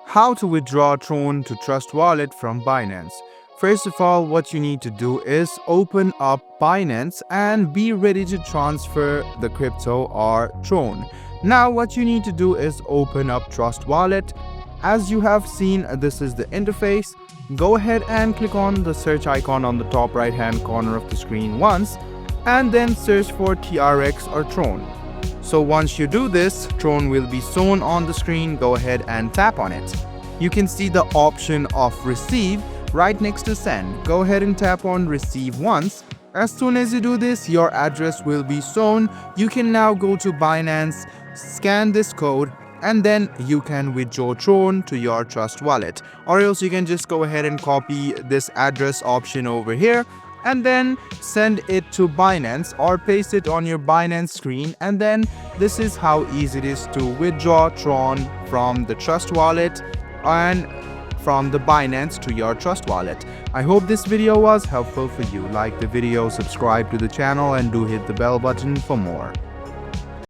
How to withdraw TRON to Trust Wallet from Binance. First of all, what you need to do is open up Binance and be ready to transfer the crypto or TRON. Now what you need to do is open up Trust Wallet. As you have seen, this is the interface. Go ahead and click on the search icon on the top right hand corner of the screen once and then search for TRX or TRON. So once you do this, TRON will be shown on the screen. Go ahead and tap on it. You can see the option of receive right next to send. Go ahead and tap on receive once. As soon as you do this, your address will be shown. You can now go to Binance, scan this code, and then you can withdraw TRON to your Trust Wallet. Or else you can just go ahead and copy this address option over here and then send it to Binance or paste it on your Binance screen, and then this is how easy it is to withdraw TRON from the Trust Wallet and from the Binance to your Trust Wallet. I hope this video was helpful for you. Like the video, subscribe to the channel, and do hit the bell button for more.